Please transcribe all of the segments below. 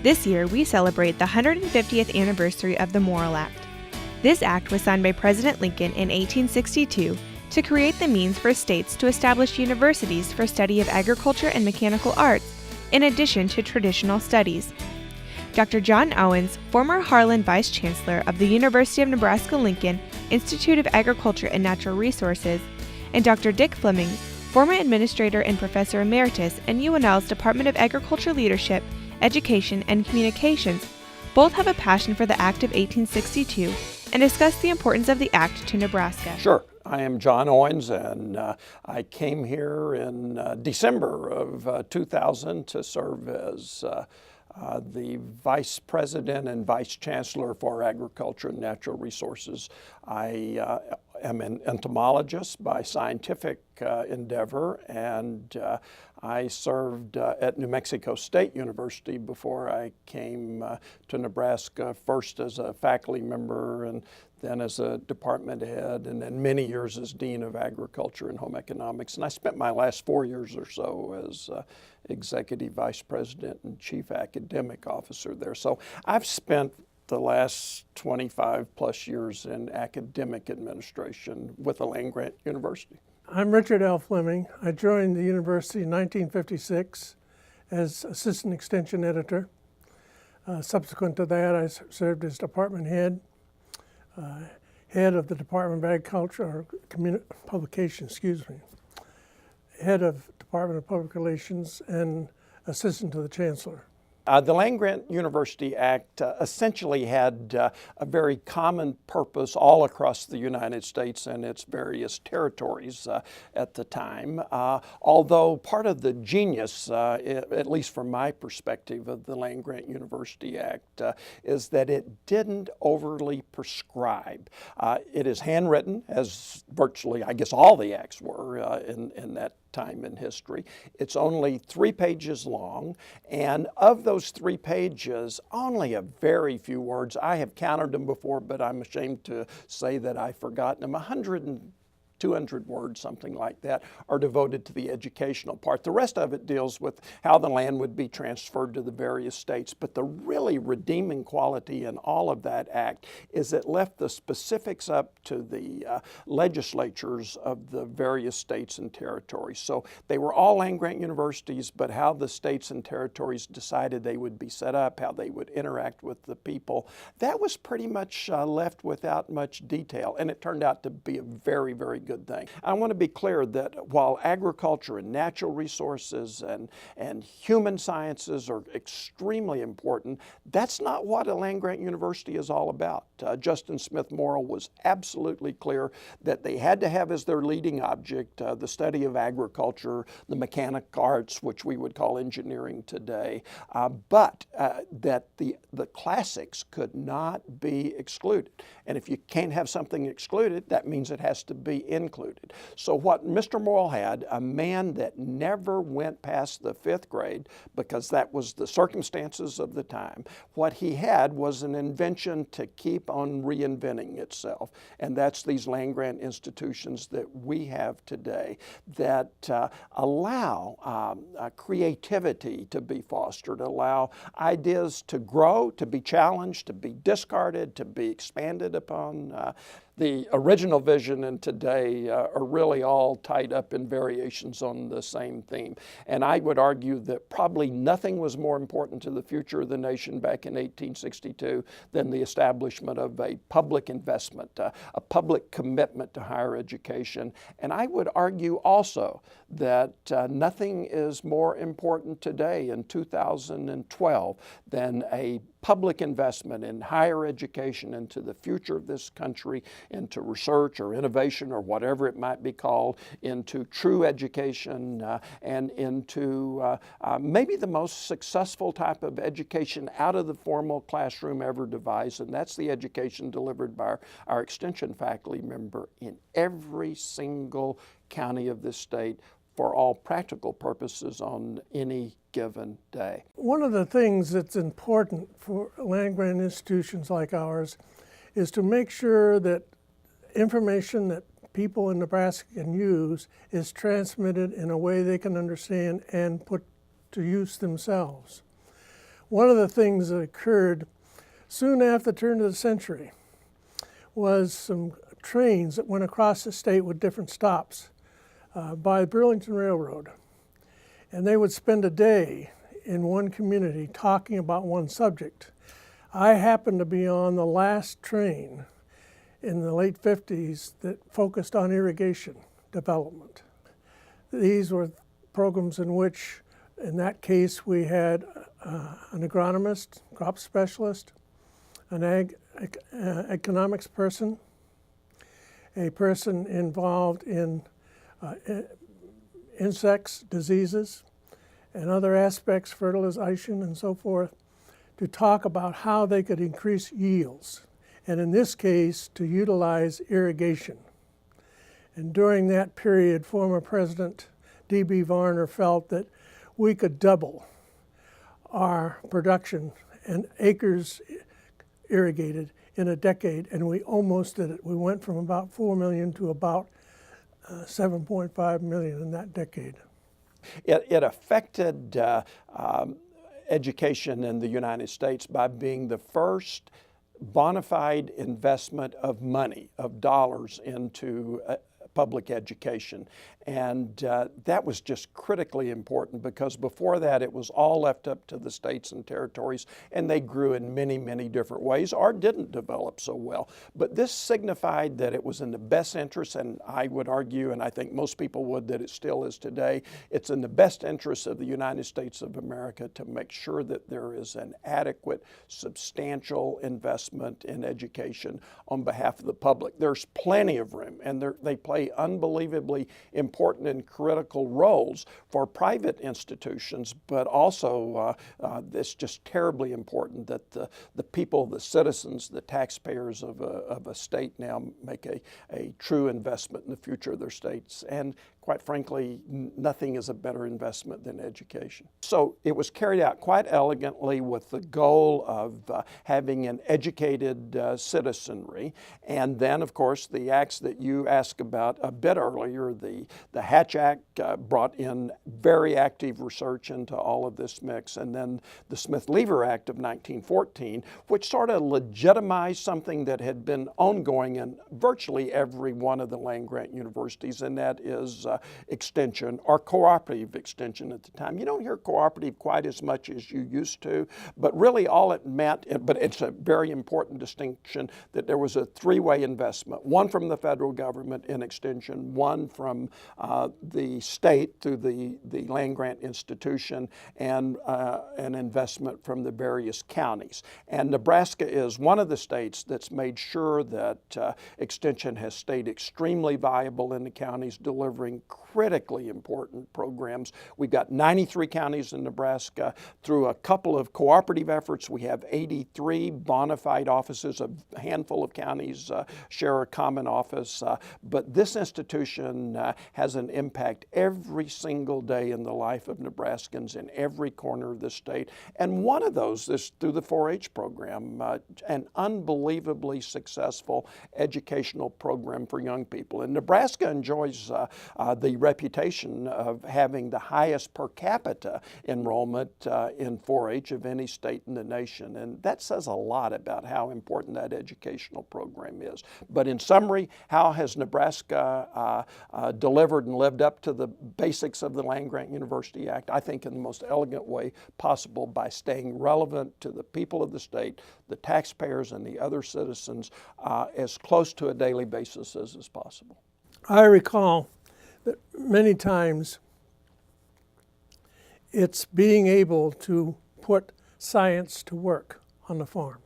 This year, we celebrate the 150th anniversary of the Morrill Act. This act was signed by President Lincoln in 1862 to create the means for states to establish universities for study of agriculture and mechanical arts, in addition to traditional studies. Dr. John Owens, former Harlan Vice Chancellor of the University of Nebraska-Lincoln Institute of Agriculture and Natural Resources, and Dr. Dick Fleming, former Administrator and Professor Emeritus in UNL's Department of Agriculture Leadership, Education, and Communications, both have a passion for the Act of 1862 and discuss the importance of the Act to Nebraska. Sure. I am John Owens, and I came here in December of 2000 to serve as the Vice President and Vice Chancellor for Agriculture and Natural Resources. I am an entomologist by scientific endeavor, and I served at New Mexico State University before I came to Nebraska, first as a faculty member and then as a department head, and then many years as Dean of Agriculture and Home Economics. And I spent my last 4 years or so as Executive Vice President and Chief Academic Officer there. So I've spent the last 25 plus years in academic administration with the land-grant university. I'm Richard L. Fleming. I joined the university in 1956 as Assistant Extension Editor. Subsequent to that, I served as department head, head of the Department of Agriculture, or Publication, head of Department of Public Relations, and assistant to the Chancellor. The Land-Grant University Act essentially had a very common purpose all across the United States and its various territories at the time. Although part of the genius, at least from my perspective, of the Land-Grant University Act is that it didn't overly prescribe. It is handwritten, as virtually, I guess, all the acts were in that time in history. It's only 3 pages long, and of those 3 pages, only a very few words. I have counted them before, but I'm ashamed to say that I've forgotten them. 200 words, something like that, are devoted to the educational part. The rest of it deals with how the land would be transferred to the various states. But the really redeeming quality in all of that act is it left the specifics up to the legislatures of the various states and territories. So they were all land-grant universities, but how the states and territories decided they would be set up, how they would interact with the people, that was pretty much left without much detail. And it turned out to be a very, very good thing. I want to be clear that while agriculture and natural resources and human sciences are extremely important, that's not what a land-grant university is all about. Justin Smith Morrill was absolutely clear that they had to have as their leading object the study of agriculture, the mechanic arts, which we would call engineering today, but that the classics could not be excluded. And if you can't have something excluded, that means it has to be included. So what Mr. Morrill had, a man that never went past the 5th grade because that was the circumstances of the time, what he had was an invention to keep on reinventing itself. And that's these land-grant institutions that we have today that allow creativity to be fostered, allow ideas to grow, to be challenged, to be discarded, to be expanded upon. The original vision and today are really all tied up in variations on the same theme. And I would argue that probably nothing was more important to the future of the nation back in 1862 than the establishment of a public investment, a public commitment to higher education. And I would argue also that nothing is more important today in 2012 than a public investment in higher education into the future of this country, into research or innovation or whatever it might be called, into true education and into maybe the most successful type of education out of the formal classroom ever devised, and that's the education delivered by our extension faculty member in every single county of this state for all practical purposes on any given day. One of the things that's important for land-grant institutions like ours is to make sure that information that people in Nebraska can use is transmitted in a way they can understand and put to use themselves. One of the things that occurred soon after the turn of the century was some trains that went across the state with different stops by the Burlington Railroad. And they would spend a day in one community talking about one subject. I happened to be on the last train in the late 50s that focused on irrigation development. These were programs in which, in that case, we had an agronomist, crop specialist, an economics person, a person involved in insects, diseases, and other aspects, fertilization and so forth, to talk about how they could increase yields, and in this case, to utilize irrigation. And during that period, former President D.B. Varner felt that we could double our production and acres irrigated in a decade, and we almost did it. We went from about 4 million to about 7.5 million in that decade. It affected education in the United States by being the first bona fide investment of money, of dollars, into public education. And that was just critically important, because before that it was all left up to the states and territories, and they grew in many, many different ways or didn't develop so well. But this signified that it was in the best interest, and I would argue, and I think most people would, that it still is today, it's in the best interest of the United States of America to make sure that there is an adequate, substantial investment in education on behalf of the public. There's plenty of room, and they play unbelievably important and critical roles for private institutions, but also it's just terribly important that the people, the citizens, the taxpayers of a state now make a true investment in the future of their states. And quite frankly, nothing is a better investment than education. So it was carried out quite elegantly with the goal of having an educated citizenry. And then, of course, the acts that you asked about a bit earlier, the Hatch Act brought in very active research into all of this mix. And then the Smith-Lever Act of 1914, which sort of legitimized something that had been ongoing in virtually every one of the land-grant universities, and that is extension, or cooperative extension at the time. You don't hear cooperative quite as much as you used to, but really all it meant, but it's a very important distinction, that there was a three-way investment, one from the federal government in extension, one from the state through the land-grant institution, and an investment from the various counties. And Nebraska is one of the states that's made sure that extension has stayed extremely viable in the counties, delivering critically important programs. We've got 93 counties in Nebraska. Through a couple of cooperative efforts, we have 83 bona fide offices. A handful of counties share a common office. But this institution has an impact every single day in the life of Nebraskans in every corner of the state. And one of those is through the 4-H program, an unbelievably successful educational program for young people. And Nebraska enjoys the reputation of having the highest per capita enrollment in 4-H of any state in the nation. And that says a lot about how important that educational program is. But in summary, how has Nebraska delivered and lived up to the basics of the Land-Grant University Act? I think in the most elegant way possible, by staying relevant to the people of the state, the taxpayers and the other citizens, as close to a daily basis as is possible. I recall that many times it's being able to put science to work on the farm.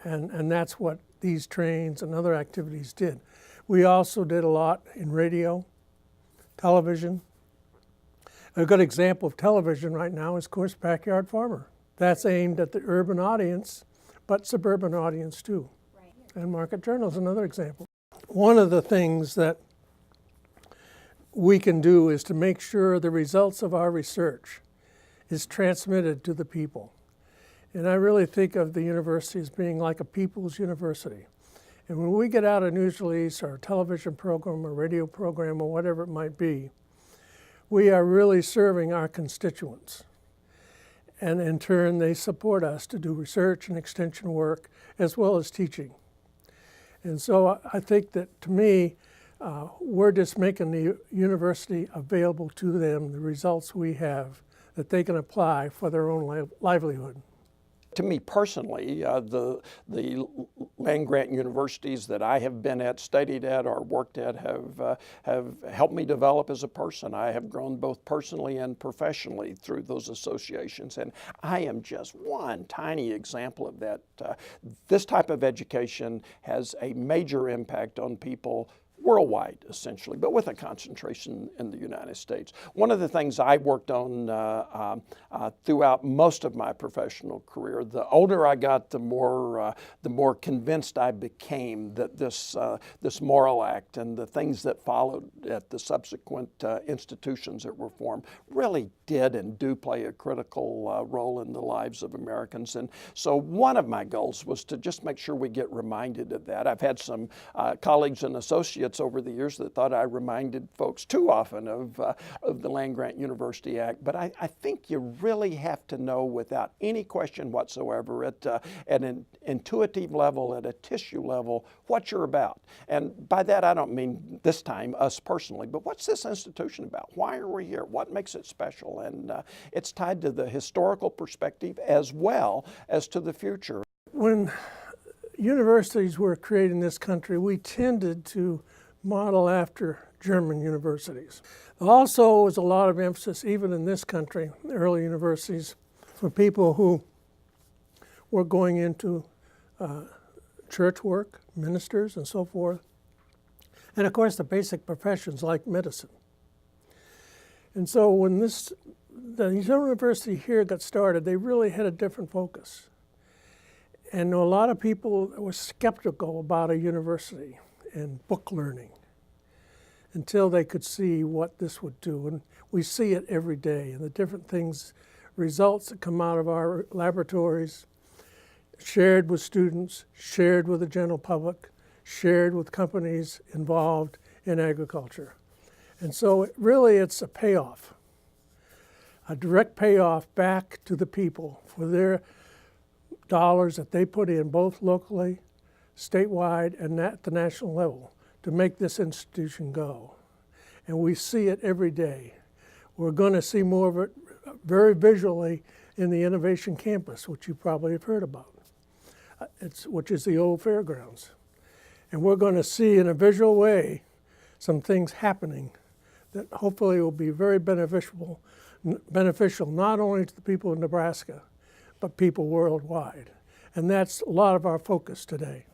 And that's what these trains and other activities did. We also did a lot in radio, television. A good example of television right now is, of course, Backyard Farmer. That's aimed at the urban audience, but suburban audience too. Right. And Market Journal is another example. One of the things that we can do is to make sure the results of our research is transmitted to the people. And I really think of the university as being like a people's university. And when we get out a news release or a television program or radio program or whatever it might be, we are really serving our constituents. And in turn, they support us to do research and extension work as well as teaching. And so I think that, to me, we're just making the university available to them, the results we have, that they can apply for their own livelihood. To me personally, the land-grant universities that I have been at, studied at, or worked at have helped me develop as a person. I have grown both personally and professionally through those associations, and I am just one tiny example of that. This type of education has a major impact on people worldwide, essentially, but with a concentration in the United States. One of the things I worked on throughout most of my professional career, the older I got, the more convinced I became that this Morrill Act and the things that followed at the subsequent institutions that were formed really did and do play a critical role in the lives of Americans. And so one of my goals was to just make sure we get reminded of that. I've had some colleagues and associates over the years that thought I reminded folks too often of the Land-Grant University Act, but I think you really have to know without any question whatsoever at an intuitive level, at a tissue level, what you're about. And by that I don't mean this time us personally, but what's this institution about? Why are we here? What makes it special? And it's tied to the historical perspective as well as to the future. When universities were created in this country, we tended to model after German universities. Also was a lot of emphasis, even in this country, early universities, for people who were going into church work, ministers and so forth, and of course the basic professions like medicine. And so when the university here got started, they really had a different focus. And a lot of people were skeptical about a university and book learning until they could see what this would do. And we see it every day, and the different things, results that come out of our laboratories, shared with students, shared with the general public, shared with companies involved in agriculture. And so it's a payoff, a direct payoff back to the people for their dollars that they put in both locally, statewide, and at the national level to make this institution go. And we see it every day. We're going to see more of it very visually in the Innovation Campus, which you probably have heard about, which is the old fairgrounds. And we're going to see in a visual way some things happening that hopefully will be very beneficial not only to the people of Nebraska, but people worldwide. And that's a lot of our focus today.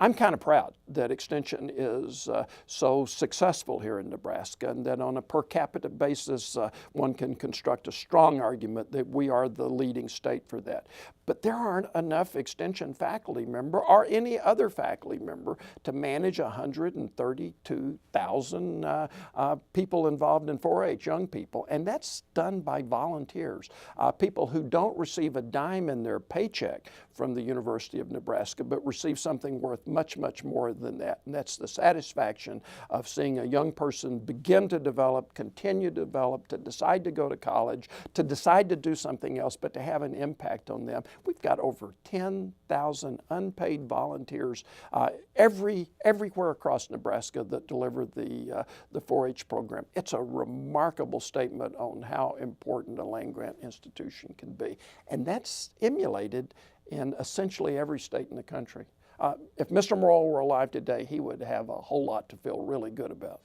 I'm kind of proud that Extension is so successful here in Nebraska, and that on a per capita basis, one can construct a strong argument that we are the leading state for that. But there aren't enough Extension faculty member or any other faculty member to manage 132,000 people involved in 4-H, young people, and that's done by volunteers, people who don't receive a dime in their paycheck from the University of Nebraska, but receive something worth much, much more than that. And that's the satisfaction of seeing a young person begin to develop, continue to develop, to decide to go to college, to decide to do something else, but to have an impact on them. We've got over 10,000 unpaid volunteers everywhere across Nebraska that deliver the 4-H program. It's a remarkable statement on how important a land-grant institution can be. And that's emulated in essentially every state in the country. If Mr. Morrill were alive today, he would have a whole lot to feel really good about.